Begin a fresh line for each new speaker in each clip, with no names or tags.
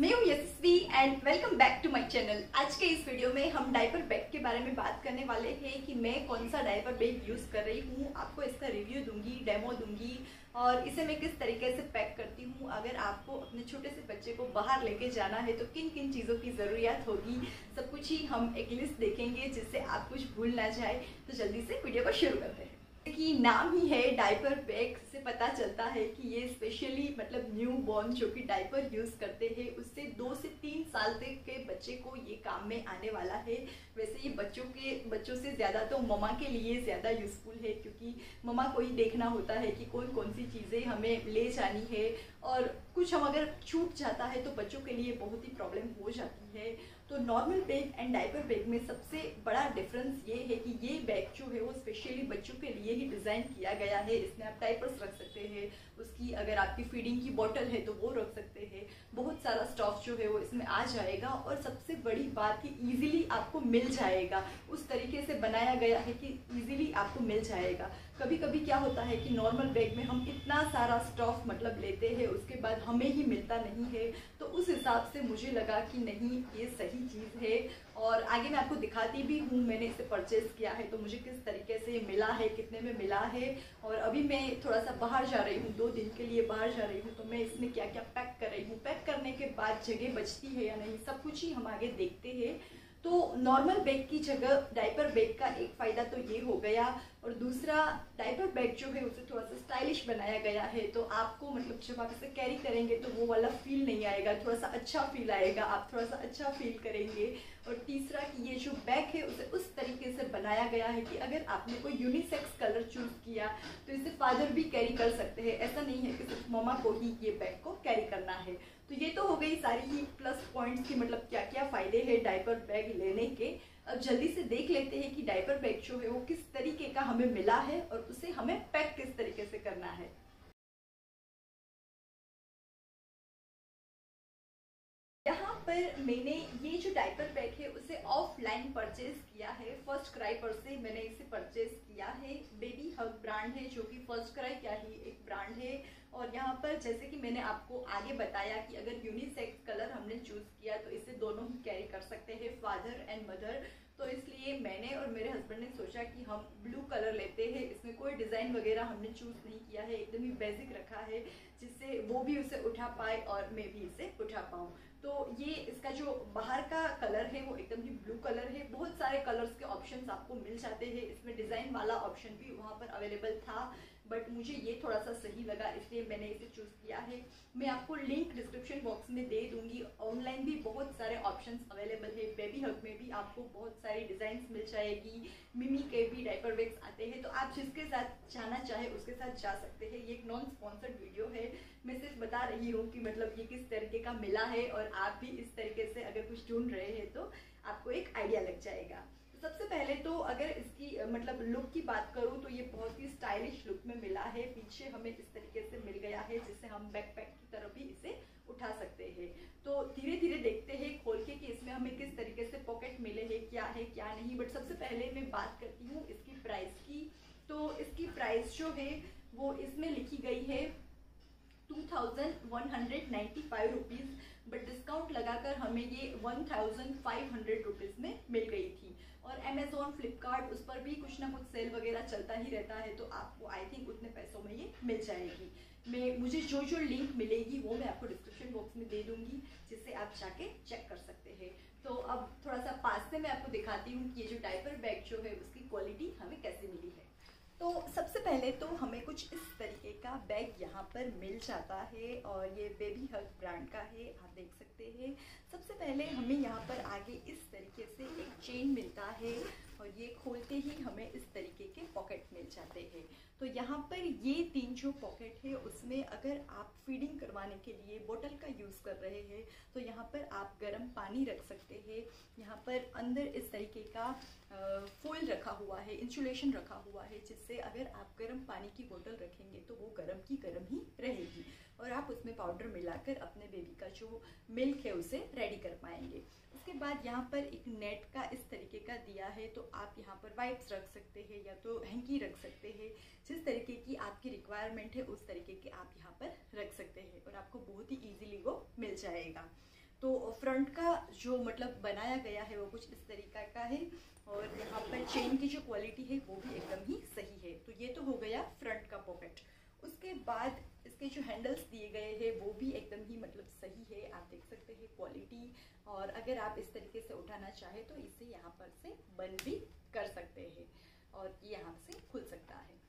मैं हूँ Yashasvi and welcome back to my channel. आज के इस वीडियो में हम डायपर बैग के बारे में बात करने वाले हैं कि मैं कौन सा डायपर बैग यूज़ कर रही हूँ। आपको इसका रिव्यू दूंगी, डेमो दूंगी और इसे मैं किस तरीके से पैक करती हूँ। अगर आपको अपने छोटे से बच्चे को बाहर लेके जाना है तो किन किन चीज़ों की ज़रूरत होगी, सब कुछ ही हम एक लिस्ट देखेंगे जिससे आप कुछ भूल ना जाए। तो जल्दी से वीडियो को शुरू करते हैं। कि नाम ही है डायपर बैग से पता चलता है कि ये स्पेशली मतलब न्यू बॉर्न जो कि डायपर यूज़ करते हैं उससे 2 से 3 साल तक के बच्चे को ये काम में आने वाला है। वैसे ये बच्चों से ज़्यादा तो ममा के लिए ज़्यादा यूज़फुल है, क्योंकि ममा को ही देखना होता है कि कौन कौन सी चीज़ें हमें ले जानी है और कुछ हम अगर छूट जाता है तो बच्चों के लिए बहुत ही प्रॉब्लम हो जाती है। तो normal bag and diaper bag में सबसे बड़ा डिफरेंस ये है कि ये बैग जो है वो स्पेशली बच्चों के लिए ही डिज़ाइन किया गया है। इसमें आप डायपर्स रख सकते हैं, उसकी अगर आपकी फीडिंग की बोतल है तो वो रख सकते हैं, बहुत सारा स्टॉफ जो है वो इसमें आ जाएगा और सबसे बड़ी बात कि ईजिली आपको मिल जाएगा। उस तरीके से बनाया गया है कि ईजिली आपको मिल जाएगा। कभी कभी क्या होता है कि नॉर्मल बैग में हम इतना सारा स्टॉफ मतलब लेते हैं, उसके बाद हमें ही मिलता नहीं है। तो उस हिसाब से मुझे लगा कि नहीं, ये सही चीज़ है और आगे मैं आपको दिखाती भी हूँ। मैंने इसे परचेज़ किया है तो मुझे किस तरीके से मिला है, कितने में मिला है। और अभी मैं थोड़ा सा बाहर जा रही हूँ, 2 दिन के लिए बाहर जा रही हूँ, तो मैं इसमें क्या क्या पैक कर रही हूँ, पैक करने के बाद जगह बचती है या नहीं, सब कुछ ही हम आगे देखते हैं। तो नॉर्मल बैग की जगह डायपर बैग का एक फ़ायदा तो ये हो गया और दूसरा डायपर बैग जो है उसे थोड़ा सा स्टाइलिश बनाया गया है। तो आपको मतलब जब आप इसे कैरी करेंगे तो वो वाला फील नहीं आएगा, थोड़ा सा अच्छा फील आएगा, आप थोड़ा सा अच्छा फील करेंगे। और तीसरा कि ये जो बैग है उसे उस तरीके से बनाया गया है कि अगर आपने कोई यूनिसेक्स कलर चूज़ किया तो इसे फादर भी कैरी कर सकते हैं। ऐसा नहीं है कि सिर्फ ममा को ही ये बैग को कैरी करना है। तो ये तो हो गई सारी ही प्लस पॉइंट्स की मतलब क्या क्या फ़ायदे हैं डायपर बैग लेने के। अब जल्दी से देख लेते हैं कि डायपर बैग जो है वो किस तरीके का हमें मिला है और उसे हमें पैक किस तरीके से करना है। यहाँ पर मैंने ये जो डायपर बैग है उसे ऑफलाइन परचेज किया है। फर्स्ट क्राई पर से मैंने इसे परचेज किया है। बेबी हग ब्रांड है जो कि फर्स्ट क्राई क्या ही एक ब्रांड है। और यहाँ पर जैसे कि मैंने आपको आगे बताया कि अगर यूनिसेक्स कलर हमने चूज़ किया तो इसे दोनों ही कैरी कर सकते हैं, फादर एंड मदर। तो इसलिए मैंने और मेरे हस्बैंड ने सोचा कि हम ब्लू कलर लेते हैं। इसमें कोई डिज़ाइन वगैरह हमने चूज़ नहीं किया है, एकदम ही बेसिक रखा है जिससे वो भी उसे उठा पाए और मैं भी इसे उठा पाऊँ। तो ये इसका जो बाहर का कलर है वो एकदम ही ब्लू कलर है। बहुत सारे कलर्स के ऑप्शंस आपको मिल जाते हैं, इसमें डिज़ाइन वाला ऑप्शन भी वहाँ पर अवेलेबल था, बट मुझे ये थोड़ा सा सही लगा इसलिए मैंने इसे चूज़ किया है। मैं आपको लिंक डिस्क्रिप्शन बॉक्स में दे दूंगी। ऑनलाइन भी बहुत सारे ऑप्शंस अवेलेबल है। बेबी हग में भी आपको बहुत सारी डिज़ाइंस मिल जाएगी, मिमी के भी डायपर बैग्स आते हैं, तो आप जिसके साथ जाना चाहे उसके साथ जा सकते हैं। ये एक नॉन स्पॉन्सर्ड वीडियो है, मैं सिर्फ बता रही हूँ कि मतलब ये किस तरीके का मिला है और आप भी इस तरीके से अगर कुछ ढूंढ रहे हैं तो आपको एक आइडिया लग जाएगा। तो सबसे पहले तो अगर इसकी मतलब लुक की बात करूँ तो ये बहुत ही स्टाइलिश लुक में मिला है। पीछे हमें इस तरीके से मिल गया है जिससे हम बैकपैक की तरफ भी इसे उठा सकते हैं। तो धीरे धीरे देखते हैं खोल के कि इसमें हमें किस तरीके से पॉकेट मिले हैं, क्या है क्या नहीं। बट सबसे पहले मैं बात करती हूँ इसकी प्राइस की। तो इसकी प्राइस जो है वो इसमें लिखी गई है 2195 रुपीज़, बट डिस्काउंट लगाकर हमें ये 1500 रुपीज़ में मिल गई थी। और अमेज़ॉन, फ्लिपकार्ट उस पर भी कुछ ना कुछ सेल वगैरह चलता ही रहता है, तो आपको आई थिंक उतने पैसों में ये मिल जाएगी। मुझे जो जो लिंक मिलेगी वो मैं आपको डिस्क्रिप्शन बॉक्स में दे दूंगी, जिससे आप जाके चेक कर सकते हैं। तो अब थोड़ा सा पास से मैं आपको दिखाती हूँ कि ये जो डायपर बैग जो है उसकी क्वालिटी हमें कैसे मिली है। तो सबसे पहले तो हमें कुछ इस तरीके का बैग यहाँ पर मिल जाता है और ये बेबी हग ब्रांड का है, आप देख सकते हैं। सबसे पहले हमें यहाँ पर आगे इस तरीके से एक चेन मिलता है और ये खोलते ही हमें इस तरीके के पॉकेट मिल जाते हैं। तो यहाँ पर ये 3 जो पॉकेट है उसमें अगर आप फीडिंग करवाने के लिए बोतल का यूज़ कर रहे हैं तो यहाँ पर आप गर्म पानी रख सकते हैं। यहाँ पर अंदर इस तरीके का फॉइल रखा हुआ है, इंसुलेशन रखा हुआ है, जिससे अगर आप गर्म पानी की बोतल रखेंगे तो वो गर्म की गर्म ही रहेगी और आप उसमें पाउडर मिलाकर अपने बेबी का जो मिल्क है उसे रेडी कर पाएंगे। उसके बाद यहाँ पर एक नेट का इस तरीके का दिया है, तो आप यहाँ पर वाइप्स रख सकते हैं या तो हैंकी रख सकते हैं। जिस तरीके की आपकी रिक्वायरमेंट है उस तरीके के आप यहाँ पर रख सकते हैं और आपको बहुत ही ईजिली वो मिल जाएगा। तो फ्रंट का जो मतलब बनाया गया है वो कुछ इस तरीका का है, और यहाँ पर चेन की जो क्वालिटी है वो भी एकदम ही सही है। तो ये तो हो गया फ्रंट का पॉकेट। उसके बाद इसके जो हैंडल्स दिए गए हैं वो भी एकदम ही मतलब सही है, आप देख सकते हैं क्वालिटी। और अगर आप इस तरीके से उठाना चाहे तो इसे यहाँ पर से बंद भी कर सकते हैं, और ये यहाँ से खुल सकता है।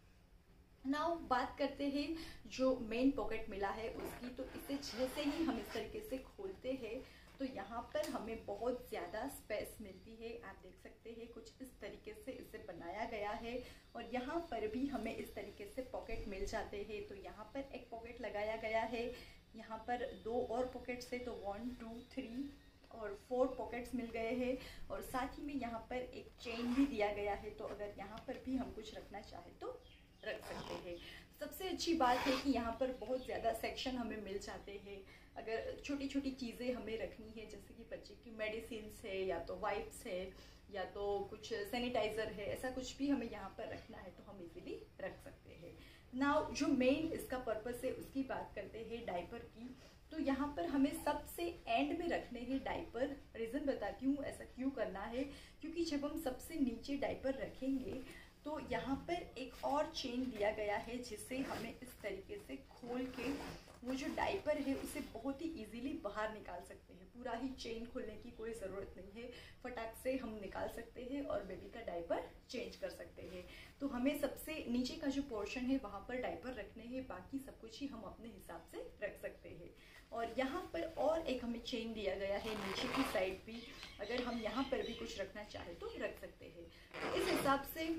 नाउ बात करते हैं जो मेन पॉकेट मिला है उसकी। तो इसे जैसे ही हम इस तरीके से खोलते हैं तो यहाँ पर हमें बहुत ज़्यादा स्पेस मिलती है। आप देख सकते हैं कुछ इस तरीके से इसे बनाया गया है, और यहाँ पर भी हमें इस तरीके से पॉकेट मिल जाते हैं। तो यहाँ पर एक पॉकेट लगाया गया है, यहाँ पर 2 और पॉकेट्स है, तो 1 2 3 और 4 पॉकेट्स मिल गए हैं। और साथ ही में यहाँ पर एक चेन भी दिया गया है, तो अगर यहाँ पर भी हम कुछ रखना चाहें तो रख सकते हैं। सबसे अच्छी बात है कि यहाँ पर बहुत ज़्यादा सेक्शन हमें मिल जाते हैं। अगर छोटी छोटी चीज़ें हमें रखनी है, जैसे कि बच्चे की मेडिसिन्स है, या तो वाइप्स है, या तो कुछ सैनिटाइज़र है, ऐसा कुछ भी हमें यहाँ पर रखना है तो हम इजीली रख सकते हैं। नाउ जो मेन इसका पर्पस है उसकी बात करते हैं डायपर की। तो यहाँ पर हमें सबसे एंड में रखने हैं डायपर। रीज़न बताती हूँ ऐसा क्यों करना है, क्योंकि जब हम सबसे नीचे डायपर रखेंगे तो यहाँ पर एक और चेन दिया गया है, जिससे हमें इस तरीके से खोल के वो जो डायपर है उसे बहुत ही इजीली बाहर निकाल सकते हैं। पूरा ही चेन खोलने की कोई ज़रूरत नहीं है, फटाक से हम निकाल सकते हैं और बेबी का डायपर चेंज कर सकते हैं। तो हमें सबसे नीचे का जो पोर्शन है वहाँ पर डायपर रखने हैं, बाकी सब कुछ ही हम अपने हिसाब से रख सकते हैं। और यहाँ पर और एक हमें चेन दिया गया है नीचे की साइड भी, अगर हम यहाँ पर भी कुछ रखना चाहें तो रख सकते हैं। तो इस हिसाब से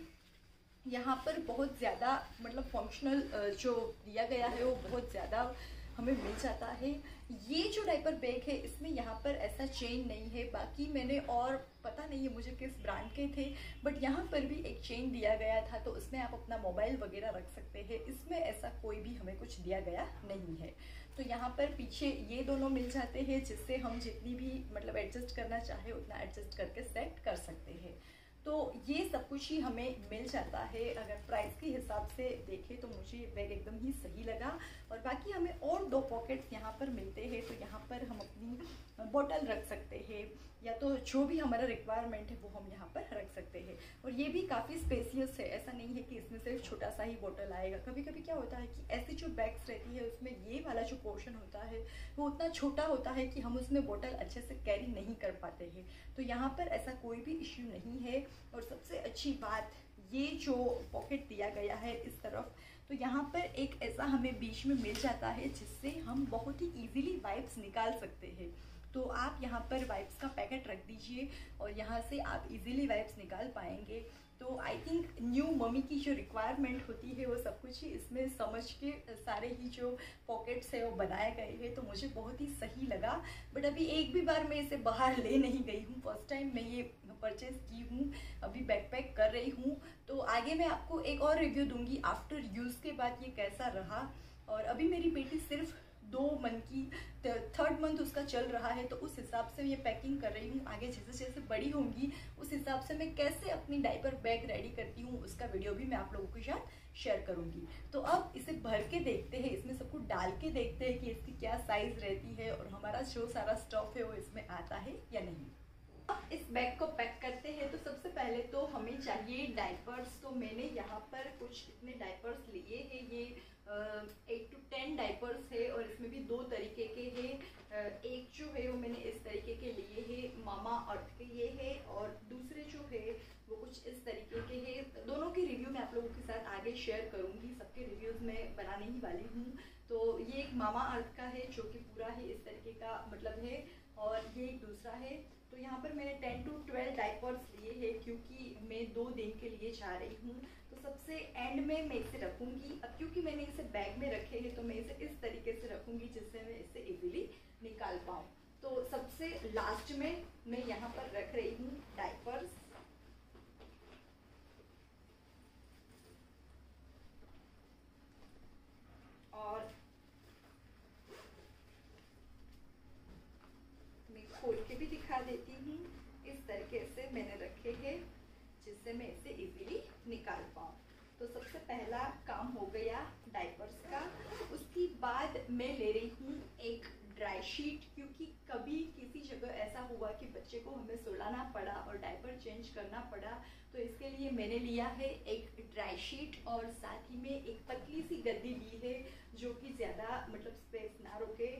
यहाँ पर बहुत ज़्यादा मतलब फंक्शनल जो दिया गया है वो बहुत ज़्यादा हमें मिल जाता है। ये जो डायपर बैग है इसमें यहाँ पर ऐसा चेन नहीं है, बाकी मैंने और पता नहीं है मुझे किस ब्रांड के थे, बट यहाँ पर भी एक चेन दिया गया था, तो उसमें आप अपना मोबाइल वगैरह रख सकते हैं। इसमें ऐसा कोई भी हमें कुछ दिया गया नहीं है। तो यहाँ पर पीछे ये दोनों मिल जाते हैं, जिससे हम जितनी भी मतलब एडजस्ट करना चाहे उतना एडजस्ट करके सेट कर सकते हैं। तो ये सब कुछ ही हमें मिल जाता है। अगर प्राइस के हिसाब से देखें तो मुझे बैग एकदम ही सही लगा। और बाकी हमें और 2 पॉकेट्स यहाँ पर मिलते हैं, तो यहाँ पर हम अपनी बोतल रख सकते हैं, या तो जो भी हमारा रिक्वायरमेंट है वो हम यहाँ पर रख सकते हैं। और ये भी काफ़ी स्पेसियस है, ऐसा नहीं है कि इसमें सिर्फ छोटा सा ही बोतल आएगा। कभी कभी क्या होता है कि ऐसी जो बैग्स रहती है उसमें ये वाला जो पोर्शन होता है वो उतना छोटा होता है कि हम उसमें बोतल अच्छे से कैरी नहीं कर पाते हैं। तो यहाँ पर ऐसा कोई भी इश्यू नहीं है। और सबसे अच्छी बात, ये जो पॉकेट दिया गया है इस तरफ, तो यहाँ पर एक ऐसा हमें बीच में मिल जाता है जिससे हम बहुत ही इजीली वाइप्स निकाल सकते हैं। तो आप यहाँ पर वाइप्स का पैकेट रख दीजिए और यहाँ से आप इजीली वाइप्स निकाल पाएंगे। तो आई थिंक न्यू मम्मी की जो रिक्वायरमेंट होती है वो सब कुछ ही इसमें समझ के सारे ही जो पॉकेट्स है वो बनाए गए हैं, तो मुझे बहुत ही सही लगा। बट अभी एक भी बार मैं इसे बाहर ले नहीं गई हूँ, फर्स्ट टाइम मैं ये परचेज की हूँ, अभी बैकपैक कर रही हूँ। तो आगे मैं आपको एक और रिव्यू दूंगी आफ्टर यूज़ के बाद ये कैसा रहा। और अभी मेरी बेटी सिर्फ 2 मंथ की 3rd मंथ उसका चल रहा है, तो उस हिसाब से ये पैकिंग कर रही हूँ। आगे जैसे जैसे बड़ी होंगी उस हिसाब से मैं कैसे अपनी डायपर बैग रेडी करती हूँ उसका वीडियो भी मैं आप लोगों के साथ शेयर करूँगी। तो अब इसे भर के देखते हैं, इसमें सब कुछ डाल के देखते हैं कि इसकी क्या साइज़ रहती है और हमारा जो सारा स्टफ है वो इसमें आता है या नहीं। अब इस बैग को पैक करते हैं। तो सबसे पहले तो हमें चाहिए डायपर्स। तो मैंने यहाँ पर कुछ इतने डायपर्स लिए हैं, ये 8 to 10 डायपर्स है और इसमें भी 2 तरीके के हैं। एक जो है वो मैंने इस तरीके के लिए है, मामा अर्थ के ये है, और दूसरे जो है वो कुछ इस तरीके के हैं। दोनों की रिव्यू मैं आप लोगों के साथ आगे शेयर करूँगी, सबके रिव्यूज़ मैं बनाने ही वाली हूँ। तो ये एक मामा अर्थ का है जो कि पूरा ही इस तरीके का मतलब है, और ये एक दूसरा है। तो यहाँ पर मैंने 10 to 12 डायपर्स लिए हैं क्योंकि मैं 2 दिन के लिए जा रही हूँ। तो सबसे एंड में मैं इसे रखूँगी। अब क्योंकि मैंने इसे बैग में रखे हैं तो मैं इसे इस तरीके से रखूँगी जिससे मैं इसे इजीली निकाल पाऊँ। तो सबसे लास्ट में मैं यहाँ पर रख रही हूँ डायपर्स। और मैं खोल के भी दिखा देती हूँ, इस तरीके से मैंने रखे हैं जिससे मैं इसे इजीली निकाल पाऊँ। तो सबसे पहला काम हो गया डायपर्स का। उसके बाद मैं ले रही हूँ एक ड्राई शीट, क्योंकि कभी किसी हुआ कि बच्चे को हमें सुलाना पड़ा और डायपर चेंज करना पड़ा, तो इसके लिए मैंने लिया है एक ड्राई शीट और साथ ही में एक पतली सी गद्दी ली है जो कि ज़्यादा मतलब स्पेस ना रोके।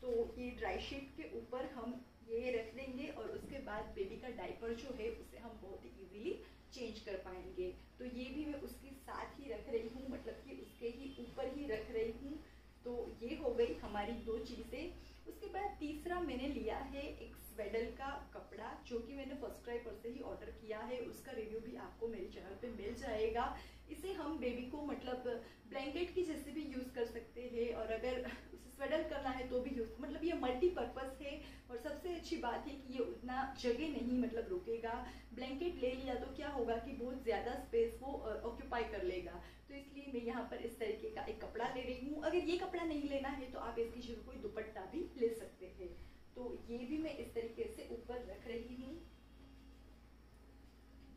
तो ये ड्राई शीट के ऊपर हम ये रख देंगे और उसके बाद बेबी का डायपर जो है उसे हम बहुत ही ईजीली चेंज कर पाएंगे। तो ये भी मैं उसके साथ ही रख रही हूँ, मतलब कि उसके ही ऊपर ही रख रही हूँ। तो ये हो गई हमारी दो चीज़ें। उसके बाद तीसरा मैंने लिया है एक स्वेडल का कपड़ा जो कि मैंने फर्स्ट क्राई पर से ही ऑर्डर किया है, उसका रिव्यू भी आपको मेरे चैनल पे मिल जाएगा। इसे हम बेबी को मतलब ब्लैंकेट की जैसे भी यूज़ कर सकते हैं और अगर उसे स्वेडल करना है तो भी यूज़, मतलब ये मल्टीपर्पज़ है। और सबसे अच्छी बात है कि ये उतना जगह नहीं मतलब रुकेगा। ब्लैंकेट ले लिया तो क्या होगा कि बहुत ज़्यादा स्पेस वो ऑक्यूपाई कर लेगा, तो इसलिए मैं यहाँ पर इस तरीके का एक कपड़ा ले रही हूँ। अगर ये कपड़ा नहीं लेना है तो आप इसकी जगह कोई दुपट्टा भी ले सकते हैं। तो ये भी मैं इस तरीके से ऊपर रख रही हूँ।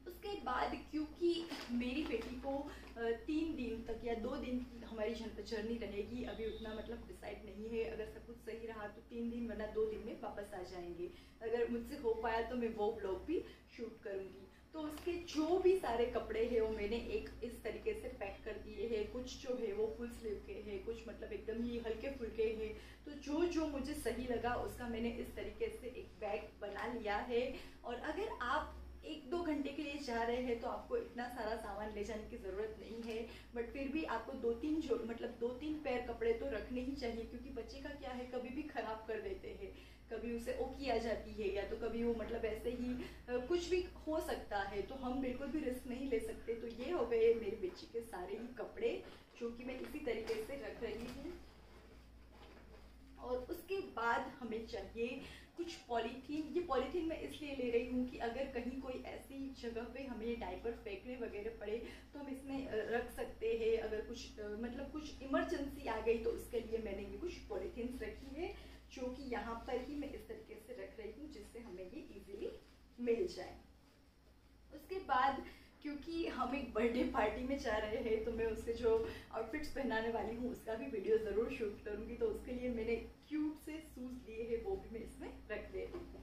उसके बाद क्योंकि मेरी बेटी को 3 दिन तक या 2 दिन की हमारी जर्नी रहेगी, अभी उतना मतलब डिसाइड नहीं है। अगर सब कुछ सही रहा तो 3 दिन वरना 2 दिन में वापस आ जाएंगे। अगर मुझसे हो पाया तो मैं वो व्लॉग भी शूट करूँगी। तो उसके जो भी सारे कपड़े हैं वो मैंने एक इस तरीके से पैक कर दिए हैं। कुछ जो है वो फुल स्लीव के हैं, कुछ मतलब एकदम ही हल्के फुल्के हैं। तो जो जो मुझे सही लगा उसका मैंने इस तरीके से एक बैग बना लिया है। और अगर आप 1-2 घंटे के लिए जा रहे हैं तो आपको इतना सारा सामान ले जाने की ज़रूरत नहीं है, बट फिर भी आपको 2-3 जो मतलब 2-3 पैर कपड़े तो रखने ही चाहिए, क्योंकि बच्चे का क्या है कभी भी खराब कर देते हैं, कभी उसे ओकी आ जाती है या तो कभी वो मतलब ऐसे ही कुछ भी हो सकता है, तो हम बिल्कुल भी रिस्क नहीं ले सकते। तो ये हो गए मेरे बच्चे के सारे ही कपड़े जो कि मैं इसी तरीके से रख रही हूँ। और उसके बाद हमें चाहिए कुछ पॉलीथीन। ये पॉलीथीन मैं इसलिए ले रही हूँ कि अगर कहीं कोई ऐसी जगह पे हमें डायपर फेंकने वगैरह पड़े तो हम इसमें रख सकते हैं। अगर कुछ मतलब कुछ इमरजेंसी आ गई तो उसके लिए मैंने ये कुछ पॉलीथीन्स रखी है जो कि यहाँ पर ही मैं इस तरीके से रख रही हूँ जिससे हमें ये इजीली मिल जाए। उसके बाद क्योंकि हम एक बर्थडे पार्टी में जा रहे हैं तो मैं उसके जो आउटफिट्स पहनाने वाली हूँ उसका भी वीडियो ज़रूर शूट करूँगी। तो उसके लिए मैंने क्यूट से शूज़ लिए हैं, वो भी मैं इसमें रख दे रही हूँ।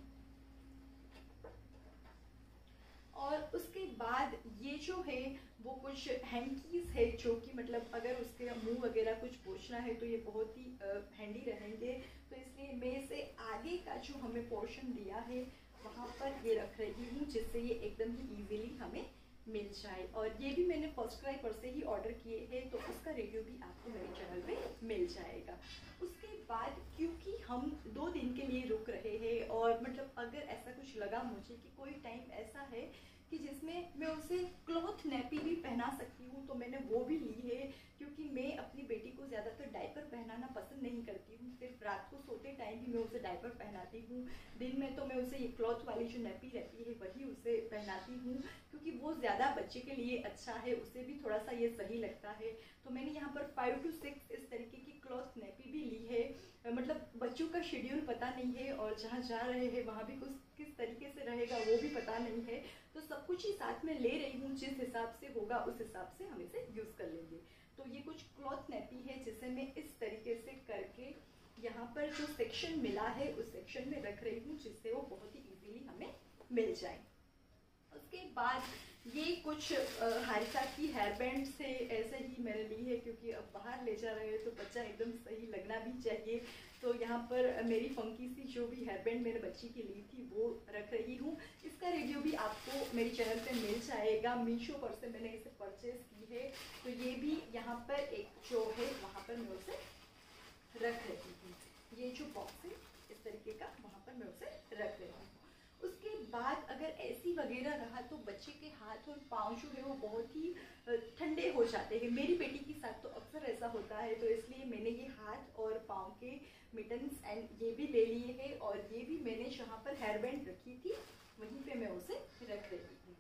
और उसके बाद ये जो है वो कुछ हैंकीज है जो कि मतलब अगर उसके मुंह वगैरह कुछ पोंछना है तो ये बहुत ही हैंडी रहेंगे। तो इसलिए मैं इसे आगे का जो हमें पोर्शन दिया है वहाँ पर ये रख रही हूँ जिससे ये एकदम ही इजीली हमें मिल जाए। और ये भी मैंने फर्स्ट क्राई पर से ही ऑर्डर किए हैं तो उसका रिव्यू भी आपको मेरे चैनल पे मिल जाएगा। उसके बाद क्योंकि हम 2 दिन के लिए रुक रहे हैं और मतलब अगर ऐसा कुछ लगा मुझे कि कोई टाइम ऐसा है कि जिसमें मैं उसे क्लॉथ नैपी भी पहना सकती हूँ तो मैंने वो भी ली है, क्योंकि मैं अपनी बेटी को ज़्यादातर डायपर पहनाना पसंद नहीं करती हूँ। सिर्फ रात को सोते टाइम भी मैं उसे डायपर पहनाती हूँ, दिन में तो मैं उसे ये क्लॉथ वाली जो नैपी रहती है वही उसे पहनाती हूँ, क्योंकि वो ज़्यादा बच्चे के लिए अच्छा है, उसे भी थोड़ा सा ये सही लगता है। तो मैंने यहाँ पर 5 to 6 इस तरीके की क्लॉथ नैपी भी ली है। मतलब बच्चों का शेड्यूल पता नहीं है और जहाँ जा रहे हैं वहाँ भी कुछ किस तरीके से रहेगा वो भी पता नहीं है, तो सब कुछ ही साथ में ले रही हूँ। जिस हिसाब से होगा उस हिसाब से हम इसे यूज़ कर लेंगे। तो ये कुछ क्लॉथ नैपी है जिसे मैं इस तरीके से करके यहाँ पर जो सेक्शन मिला है उस सेक्शन में रख रही हूँ जिससे वो बहुत ही इजीली हमें मिल जाए। उसके बाद ये कुछ हारिका की हेयर बैंड से ऐसे ही मैंने ली है, क्योंकि अब बाहर ले जा रहे हैं तो बच्चा एकदम सही लगना भी चाहिए। तो यहाँ पर मेरी फंकी सी जो भी हेयर बैंड मेरे बच्ची की ली थी वो रख रही हूँ। इसका रिव्यू भी आपको मेरे चैनल पे मिल जाएगा। मीशो पर से मैंने इसे परचेज की है। तो ये भी यहाँ पर एक जो है वहाँ पर मैं उसे रख रही हूँ। ये जो बॉक्स है इस तरीके का वहाँ पर मैं उसे रख रही हूँ। उसके बाद अगर ऐसी वगैरह रहा तो बच्चे के हाथ और पाँव जो है वो बहुत ही ठंडे हो जाते हैं। मेरी बेटी के साथ तो अक्सर ऐसा होता है, तो इसलिए मैंने ये हाथ और पाँव के मिटन्स एंड ये भी ले लिए हैं। और ये भी मैंने जहाँ पर हेयर बैंड रखी थी वहीं पे मैं उसे रख रही हूँ।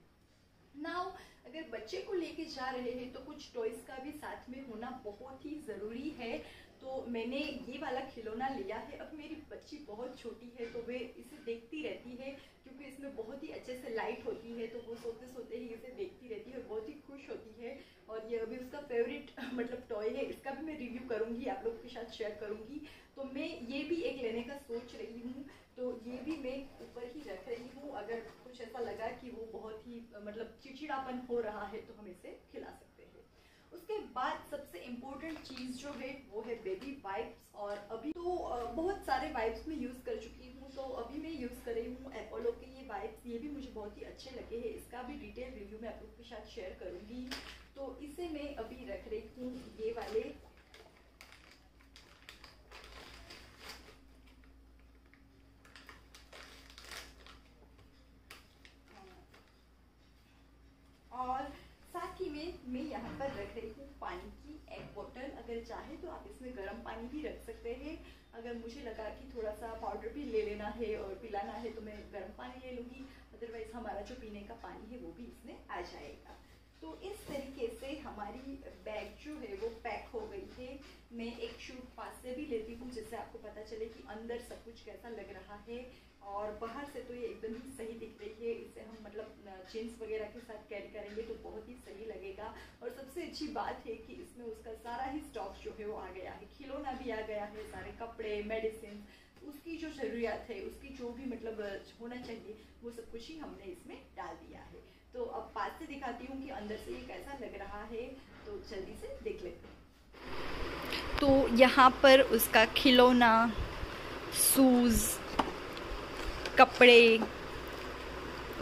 नाउ अगर बच्चे को लेके जा रहे हैं तो कुछ टॉयज़ का भी साथ में होना बहुत ही ज़रूरी है। तो मैंने ये वाला खिलौना लिया है। अब मेरी बच्ची बहुत छोटी है तो वे इसे देखती रहती है, क्योंकि इसमें बहुत ही अच्छे से लाइट होती है, तो वो सोते सोते ही इसे देखती रहती है और बहुत ही खुश होती है। और ये अभी उसका फेवरेट मतलब टॉय है, इसका भी मैं रिव्यू करूँगी, आप लोगों के साथ शेयर करूँगी। तो मैं ये भी एक लेने का सोच रही हूँ। तो ये भी मैं ऊपर ही रख रही हूँ। अगर कुछ ऐसा लगा कि वो बहुत ही मतलब चिड़चिड़ापन हो रहा है तो हम इसे खिला सकते हैं। उसके बाद सबसे इम्पोर्टेंट चीज़ जो है वो है बेबी वाइप्स। और अभी तो बहुत सारे वाइप्स मैं यूज़ कर चुकी हूँ, तो अभी मैं यूज़ कर रही हूँ अपोलो के ये वाइप्स। ये भी मुझे बहुत ही अच्छे लगे हैं, इसका भी डिटेल रिव्यू मैं आप लोग के साथ शेयर करूँगी। तो इसे मैं अभी रख रही हूँ ये वाले। और साथ ही में मैं यहाँ पर रख रही हूँ पानी की एक बोतल। अगर चाहे तो आप इसमें गर्म पानी भी रख सकते हैं। अगर मुझे लगा कि थोड़ा सा पाउडर भी ले लेना है और पिलाना है तो मैं गर्म पानी ले लूँगी, अदरवाइज हमारा जो पीने का पानी है वो भी इसमें आ जाएगा। तो इस तरीके से हमारी बैग जो है वो पैक हो गई है। मैं एक शूट पास से भी लेती हूँ जिससे आपको पता चले कि अंदर सब कुछ कैसा लग रहा है, और बाहर से तो ये एकदम ही सही दिख रही है। इसे हम मतलब जीन्स वगैरह के साथ कैरी करेंगे तो बहुत ही सही लगेगा। और सबसे अच्छी बात है कि इसमें उसका सारा ही स्टॉक जो है वो आ गया है, खिलौना भी आ गया है, सारे कपड़े, मेडिसिन, उसकी जो ज़रूरियात है, उसकी जो भी मतलब होना चाहिए वो सब कुछ ही हमने इसमें डाल दिया है। तो अब पास से दिखाती हूँ कि अंदर से ये कैसा लग रहा है, तो जल्दी से देख लेते हैं। तो यहाँ पर उसका खिलौना, शूज़, कपड़े,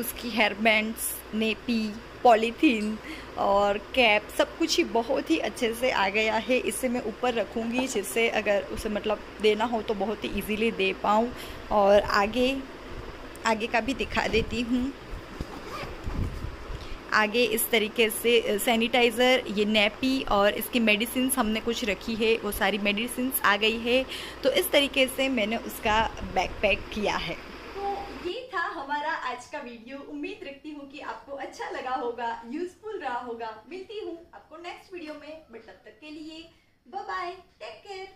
उसकी हेयर बैंड्स, नेपी, पॉलीथीन और कैप, सब कुछ ही बहुत ही अच्छे से आ गया है। इसे मैं ऊपर रखूँगी जिससे अगर उसे मतलब देना हो तो बहुत ही इजीली दे पाऊँ। और आगे का भी दिखा देती हूँ। आगे इस तरीके से सैनिटाइज़र, ये नेपी और इसकी मेडिसिन हमने कुछ रखी है, वो सारी मेडिसिन आ गई है। तो इस तरीके से मैंने उसका बैकपैक किया है। तो ये था हमारा आज का वीडियो। उम्मीद रखती हूँ कि आपको अच्छा लगा होगा, यूजफुल रहा होगा। मिलती हूँ आपको नेक्स्ट वीडियो में, बट तब तक के लिए बाय बाय, टेक केयर।